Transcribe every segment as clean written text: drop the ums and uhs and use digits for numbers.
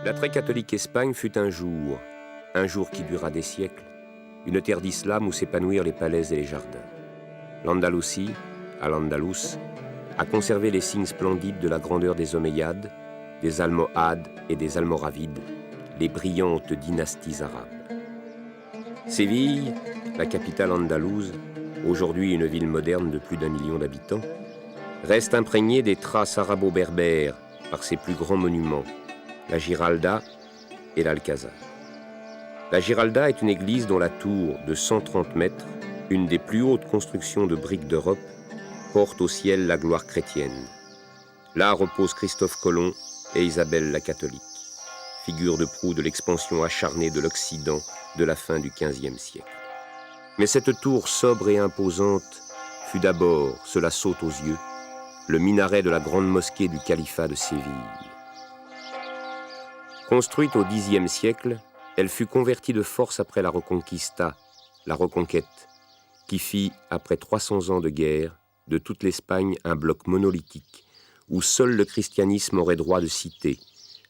La très catholique Espagne fut un jour qui dura des siècles, une terre d'islam où s'épanouirent les palais et les jardins. L'Andalousie, Al-Andalus, a conservé les signes splendides de la grandeur des Omeyyades, des Almohades et des Almoravides, les brillantes dynasties arabes. Séville, la capitale andalouse, aujourd'hui une ville moderne de plus d'1 million d'habitants, reste imprégnée des traces arabo-berbères par ses plus grands monuments, la Giralda et l'Alcazar. La Giralda est une église dont la tour de 130 mètres, une des plus hautes constructions de briques d'Europe, porte au ciel la gloire chrétienne. Là reposent Christophe Colomb et Isabelle la catholique, figure de proue de l'expansion acharnée de l'Occident de la fin du XVe siècle. Mais cette tour sobre et imposante fut d'abord, cela saute aux yeux, le minaret de la grande mosquée du califat de Séville. Construite au Xe siècle, elle fut convertie de force après la Reconquista, la reconquête, qui fit, après 300 ans de guerre, de toute l'Espagne un bloc monolithique, où seul le christianisme aurait droit de cité,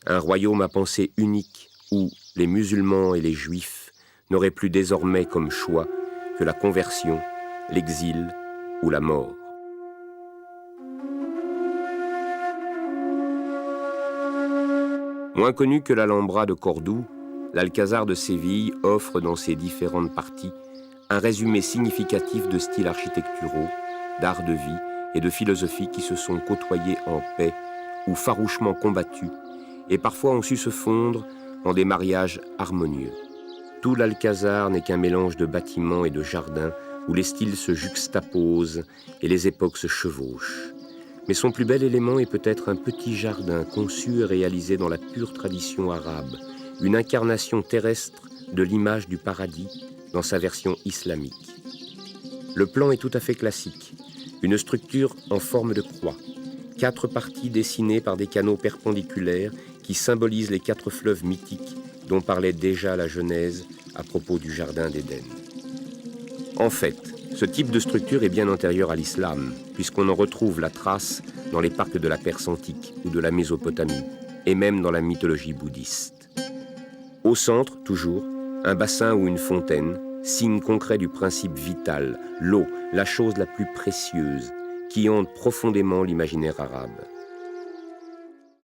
un royaume à pensée unique, où les musulmans et les juifs n'auraient plus désormais comme choix que la conversion, l'exil ou la mort. Moins connu que l'Alhambra de Cordoue, l'Alcazar de Séville offre dans ses différentes parties un résumé significatif de styles architecturaux, d'art de vie et de philosophie qui se sont côtoyés en paix ou farouchement combattus et parfois ont su se fondre en des mariages harmonieux. Tout l'Alcazar n'est qu'un mélange de bâtiments et de jardins où les styles se juxtaposent et les époques se chevauchent. Mais son plus bel élément est peut-être un petit jardin conçu et réalisé dans la pure tradition arabe, une incarnation terrestre de l'image du paradis dans sa version islamique. Le plan est tout à fait classique, une structure en forme de croix, 4 parties dessinées par des canaux perpendiculaires qui symbolisent les 4 fleuves mythiques dont parlait déjà la Genèse à propos du jardin d'Éden. En fait, ce type de structure est bien antérieur à l'islam, puisqu'on en retrouve la trace dans les parcs de la Perse antique ou de la Mésopotamie, et même dans la mythologie bouddhiste. Au centre, toujours, un bassin ou une fontaine, signe concret du principe vital, l'eau, la chose la plus précieuse, qui hante profondément l'imaginaire arabe.